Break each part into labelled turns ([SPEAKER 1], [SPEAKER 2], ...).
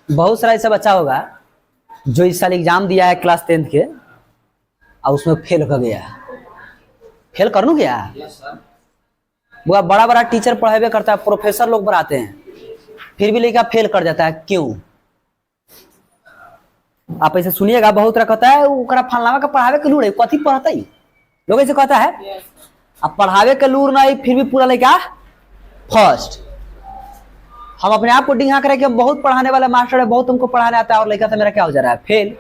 [SPEAKER 1] बहुत सारा ऐसा बच्चा होगा जो इस साल एग्जाम दिया है क्लास 10th के और उसमें फेल कर गया। फेल कर लू गया वो बड़ा बड़ा टीचर पढ़ावे करता है, प्रोफेसर लोग पढ़ाते हैं, फिर भी लेकर फेल कर जाता है। क्यों? आप ऐसे सुनिएगा, बहुत तरह कहता है ओकरा फलनावा का पढ़ावे के लूर है, कथी पढ़ता ही लोग ऐसे कहता है। अब पढ़ावे के लूर नहीं, फिर भी पूरा लेकर फर्स्ट। हम अपने आप को डिंगा करें कि हम बहुत पढ़ाने वाला मास्टर है, बहुत तुमको पढ़ाने आता है, और लड़का था मेरा क्या हो जा रहा है, फेल।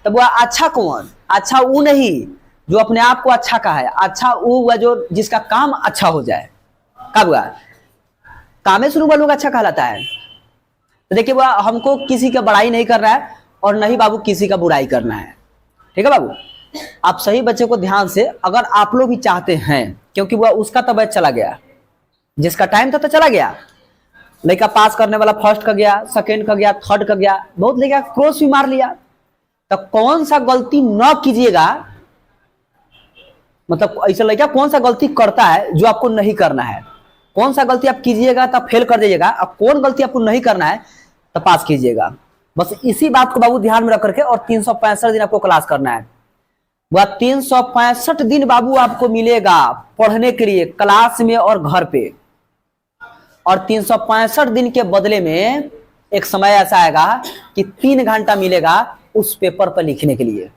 [SPEAKER 1] तब वह अच्छा कौन? अच्छा वो नहीं जो अपने आप को अच्छा कहा है, अच्छा वो हुआ जो जिसका काम अच्छा हो जाए। कब हुआ? कामे शुरू वालों का अच्छा कहलाता है। तो देखिए वह हमको किसी का बड़ाई नहीं करना है और नहीं बाबू किसी का बुराई करना है। ठीक है बाबू, आप सही बच्चे को ध्यान से, अगर आप लोग भी चाहते हैं, क्योंकि वह उसका तबीयत चला गया, जिसका टाइम था तो चला गया। लड़का पास करने वाला फर्स्ट का गया, सेकंड का गया, थर्ड का गया, बहुत लड़का क्रॉस भी मार लिया। तो कौन सा गलती न कीजिएगा, मतलब ऐसा लड़का कौन सा गलती करता है जो आपको नहीं करना है, कौन सा गलती आप कीजिएगा तब फेल कर जाइएगा, अब कौन गलती आपको नहीं करना है तो पास कीजिएगा। बस इसी बात को बाबू ध्यान में रख करके, और 365 दिन आपको क्लास करना है। वह 365 दिन बाबू आपको मिलेगा पढ़ने के लिए क्लास में और घर पे। और 365 दिन के बदले में एक समय ऐसा आएगा कि 3 घंटा मिलेगा उस पेपर पर लिखने के लिए।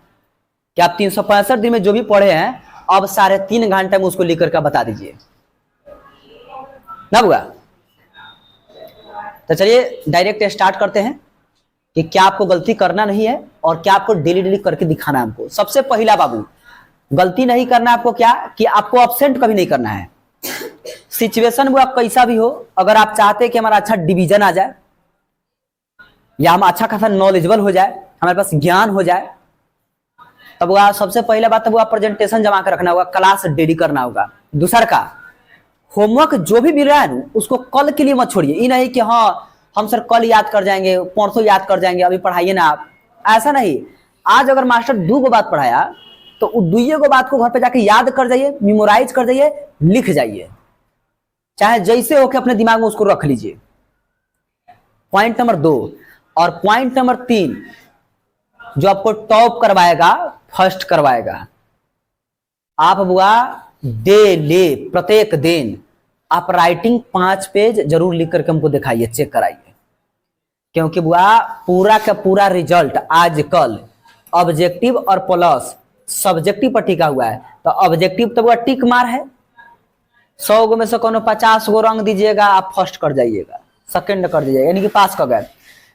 [SPEAKER 1] कि आप 365 दिन में जो भी पढ़े हैं अब 3.5 घंटे में उसको लिख करके बता दीजिए ना हुआ। तो चलिए डायरेक्ट स्टार्ट करते हैं कि क्या आपको गलती करना नहीं है और क्या आपको डेली डेली करके दिखाना है हमको। सबसे पहला बाबू, गलती नहीं करना आपको, क्या कि आपको एब्सेंट कभी नहीं करना है। सिचुएशन वो आप कैसा भी हो, अगर आप चाहते हैं कि हमारा अच्छा डिवीजन आ जाए या हम अच्छा खासा नॉलेजेबल हो जाए, हमारे पास ज्ञान हो जाए, तब वह सबसे पहला बात वो प्रेजेंटेशन जमा कर रखना होगा, क्लास डेली करना होगा। दूसरा का होमवर्क जो भी मिल रहा है उसको कल के लिए मत छोड़िए। ये नहीं कि हाँ हम सर कल याद कर जाएंगे, परसों याद कर जाएंगे, अभी पढ़ाइए ना आप, ऐसा नहीं। आज अगर मास्टर 2 गो बात पढ़ाया तो 2 गो बात को घर पे जाके याद कर जाइए, मेमोराइज कर जाइए, लिख जाइए, चाहे जैसे हो के अपने दिमाग में उसको रख लीजिए। पॉइंट नंबर 2 और पॉइंट नंबर 3 जो आपको टॉप करवाएगा, फर्स्ट करवाएगा, आप बुआ डेली प्रत्येक दिन आप राइटिंग 5 पेज जरूर लिख करके हमको दिखाइए, चेक कराइए। क्योंकि बुआ पूरा का पूरा रिजल्ट आजकल ऑब्जेक्टिव और प्लस सब्जेक्टिव पर टिका हुआ है। तो ऑब्जेक्टिव तो बुआ टिक मार है, 100 गो में से कोनो 50 गो रंग दीजिएगा, आप फर्स्ट कर जाइएगा, सेकंड कर दीजिएगा, यानी कि पास कर गए।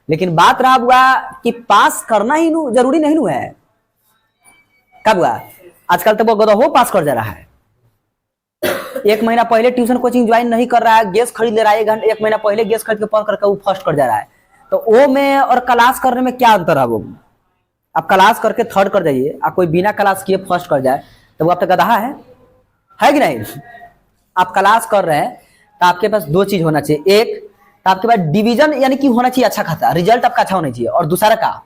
[SPEAKER 1] लेकिन बात रहा हुआ कि पास करना ही जरूरी नहीं है। कब हुआ? आजकल तो वो गधो पास कर जा रहा है। 1 महीना पहले ट्यूशन कोचिंग ज्वाइन नहीं कर रहा है, गैस खरीद ले रहा है, 1 महीना पहले गैस खरीद के पढ़ करके वो फर्स्ट कर जा रहा है। तो वो में और क्लास करने में क्या अंतर है? वो आप क्लास करके थर्ड कर जाइए, आप कोई बिना क्लास किए फर्स्ट कर जाए तो वो आप तक गधा है कि नहीं? आप क्लास कर रहे हैं तो आपके पास 2 चीज होना चाहिए। एक तो आपके पास डिवीजन यानी कि होना चाहिए अच्छा खासा, रिजल्ट आपका अच्छा होना चाहिए, और दूसरा का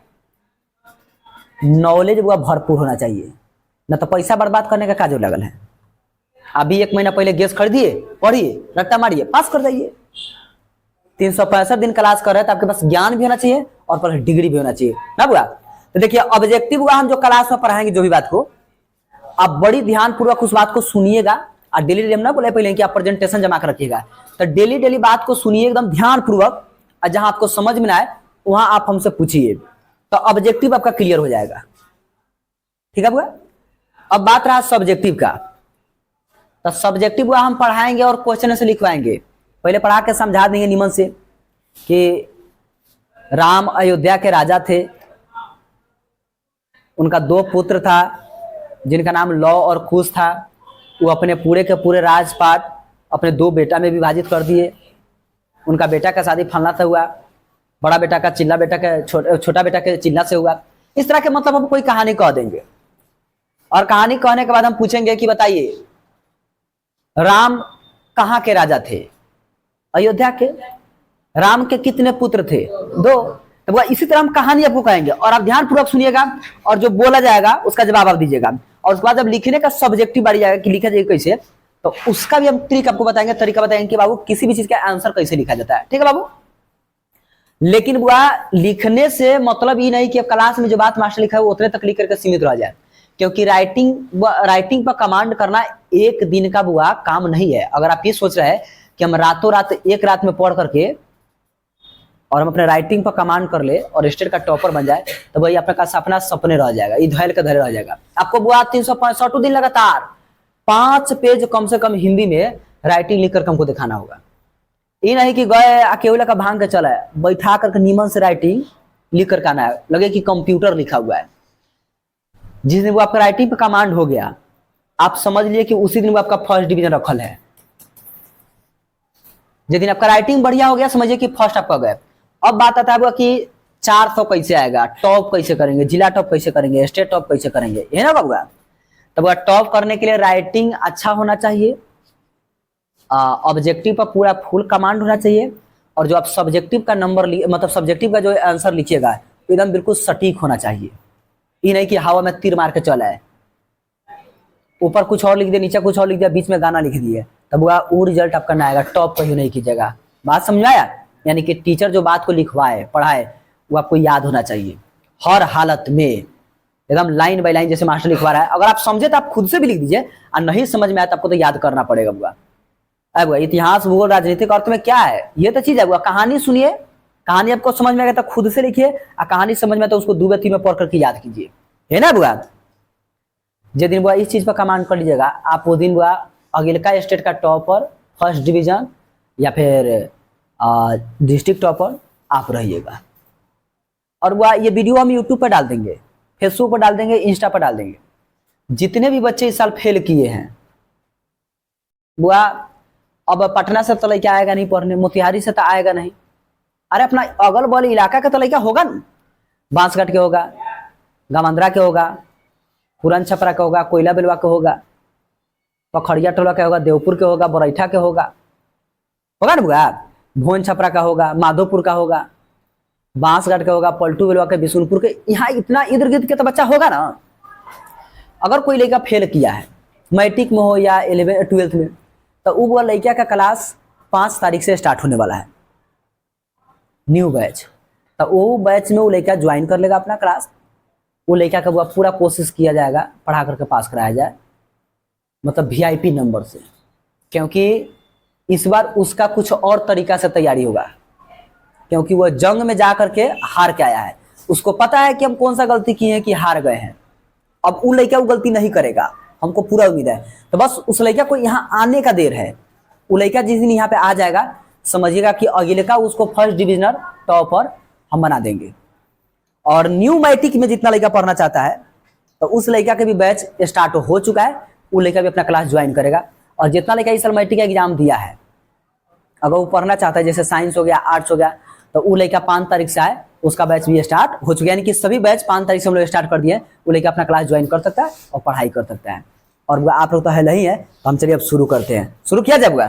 [SPEAKER 1] नॉलेज वो भरपूर होना चाहिए। ना तो पैसा बर्बाद करने का काजो लगल है। अभी 1 महीना पहले गैस खरीदिए, पढ़िए, रट्टा मारिए, पास कर जाइए। 365 दिन क्लास कर रहे हैं तो आपके पास ज्ञान भी होना चाहिए और प्लस डिग्री भी होना चाहिए ना बुआ। तो देखिए ऑब्जेक्टिव हुआ, हम जो क्लास में पढ़ाएंगे जो भी बात को, आप बड़ी ध्यान पूर्वक उस बात को सुनिएगा। और डेली डेली हम ना बोले पहले कि आप प्रेजेंटेशन जमा कर रखिएगा, तो डेली डेली बात को सुनिए एकदम ध्यान पूर्वक, और जहां आपको समझ में ना आए वहां आप हमसे पूछिए, तो ऑब्जेक्टिव आपका क्लियर हो जाएगा। ठीक है बुआ? अब बात रहा सब्जेक्टिव का, तो सब्जेक्टिव हुआ हम पढ़ाएंगे और क्वेश्चन से लिखवाएंगे। पहले पढ़ा के समझा देंगे निमन से कि राम अयोध्या के राजा थे, उनका 2 पुत्र था जिनका नाम लौ और कुश था। वो अपने पूरे के पूरे राजपाट अपने 2 बेटा में विभाजित कर दिए। उनका बेटा का शादी फलना से हुआ, बड़ा बेटा का चिल्ला बेटा के छोटा बेटा के चिल्ला से हुआ। इस तरह के मतलब हम कोई कहानी कह देंगे, और कहानी कहने के बाद हम पूछेंगे कि बताइए राम कहाँ के राजा थे? अयोध्या के। राम के कितने पुत्र थे? 2। तो वह इसी तरह हम कहानी आपको कहेंगे, और आप ध्यान पूर्वक सुनिएगा और जो बोला जाएगा उसका जवाब आप दीजिएगा। और उसके बाद जब लिखने का सब्जेक्टिव बारी जाएगा कि लिखा जाएगा कैसे, तो उसका भी हम ट्रिक आपको बताएंगे, तरीका बताएंगे कि बाबू किसी भी चीज का आंसर कैसे लिखा जाता है। ठीक है बाबू? लेकिन वह लिखने से मतलब ये नहीं कि अब क्लास में जो बात मास्टर लिखा है वो उतने तक लिख करके सीमित रह जाए, क्योंकि राइटिंग पर कमांड करना एक दिन का बुआ काम नहीं है। अगर आप ये सोच रहे हैं कि हम रातों रात एक रात में पढ़ करके और हम अपने राइटिंग पर कमांड कर ले और स्टेट का टॉपर बन जाए, तो भाई आपका का सपना सपने रह जाएगा, ये धैर्य का धैर्य रह जाएगा। आपको बुआ 365 दिन लगातार 5 पेज कम से कम हिंदी में राइटिंग लिख करके हमको दिखाना होगा। ये नहीं कि गए अकेला का भांग के चला है, बैठा करके नीमन से राइटिंग लिख करके आना है, लगे कि कंप्यूटर लिखा हुआ है। जिस दिन वो आपका राइटिंग पे कमांड हो गया, आप समझ लिए कि उसी दिन वो आपका फर्स्ट डिवीजन रखल है। जिस दिन आपका राइटिंग बढ़िया हो गया, समझिए कि फर्स्ट आपका गया। अब बात आता है कि 400 कैसे आएगा, टॉप कैसे करेंगे, जिला टॉप कैसे करेंगे, स्टेट टॉप कैसे करेंगे, है ना बाबूआ। तब टॉप करने के लिए राइटिंग अच्छा होना चाहिए, ऑब्जेक्टिव पर पूरा फुल कमांड होना चाहिए, और जो आप सब्जेक्टिव का नंबर मतलब सब्जेक्टिव का जो आंसर लिखिएगा एकदम बिल्कुल सटीक होना चाहिए। ये नहीं कि हवा में तीर मार के चला है, ऊपर कुछ और लिख दिया, नीचे कुछ और लिख दिया, बीच में गाना लिख दिए, तब वो रिजल्ट आपका ना आएगा। टॉप कहीं नहीं कीजिएगा। बात समझ आया? यानी कि टीचर जो बात को लिखवाए पढ़ाए वो आपको याद होना चाहिए हर हालत में, एकदम लाइन बाय लाइन जैसे मास्टर लिखवा रहा है। अगर आप समझे तो आप खुद से भी लिख दीजिए, और नहीं समझ में आया तो आपको तो याद करना पड़ेगा बुआ। अब इतिहास, भूगोल, राजनीतिक अर्थ में क्या है, ये तो चीज है बुआ। कहानी सुनिए, कहानी आपको समझ में आएगा तो खुद से लिखिए, और कहानी समझ में तो उसको 2-3 में पढ़ करके याद कीजिए, है ना बुआ। जिस दिन बुआ इस चीज पर कमांड कर लीजिएगा, आप वो दिन बुआ अगिलका स्टेट का टॉपर, फर्स्ट डिवीजन या फिर डिस्ट्रिक्ट टॉपर आप रहिएगा। और बुआ ये वीडियो हम यूट्यूब पर डाल देंगे, फेसबुक पर डाल देंगे, इंस्टा पर डाल देंगे। जितने भी बच्चे इस साल फेल किए हैं बुआ, अब पटना से तो लड़का आएगा नहीं पढ़ने, मोतिहारी से तो आएगा नहीं, अरे अपना अगल बगल इलाका का तो लड़का होगा ना, बांसघाट के होगा, गामंद्रा के होगा, पुरन छपरा के होगा, कोयला बेलवा के होगा, पखड़िया टोला के होगा, देवपुर के होगा, बरैठा के होगा ना बुआ, भोन छपरा का होगा, माधोपुर का होगा, बांसघाट का होगा, पलटू बेलवा के, बिशुनपुर के, यहाँ इतना इधर गिर्द के तो बच्चा होगा ना। अगर कोई लड़का फेल किया है मैट्रिक में हो या 11th-12th में, तो वो लड़का का क्लास 5 तारीख से स्टार्ट होने वाला है, न्यू बैच। तो वो बैच में वो लड़का ज्वाइन कर लेगा अपना क्लास। वो लड़का का पूरा कोशिश किया जाएगा पढ़ा करके पास कराया जाए, मतलब VIP नंबर से, क्योंकि इस बार उसका कुछ और तरीका से तैयारी होगा, क्योंकि वह जंग में जा करके हार के आया है। उसको पता है कि हम कौन सा गलती किए हैं कि हार गए हैं। अब वो लड़का वो गलती नहीं करेगा, हमको पूरा उम्मीद है। तो बस उस लड़का को यहाँ आने का देर है। वो लड़का जिस दिन यहाँ पे आ जाएगा, समझिएगा कि अगले का उसको फर्स्ट डिविजनर टॉपर हम बना देंगे। और न्यू मैट्रिक में जितना लड़का पढ़ना चाहता है, तो उस लड़का के भी बैच स्टार्ट हो चुका है, वो लड़का भी अपना क्लास ज्वाइन करेगा। और जितना लड़का इस साल मैट्रिक का एग्जाम दिया है, अगर वो पढ़ना चाहता है, जैसे साइंस हो गया, आर्ट्स हो गया, तो वो लड़का 5 तारीख से आए, उसका बैच भी स्टार्ट हो चुका है। यानी कि सभी बैच 5 तारीख से हम लोग स्टार्ट कर दिए। वो लड़का अपना क्लास ज्वाइन कर सकता है और पढ़ाई कर सकता है। और आप लोग तो है नहीं है, तो हम चलिए अब शुरू करते हैं। शुरू किया जाएगा।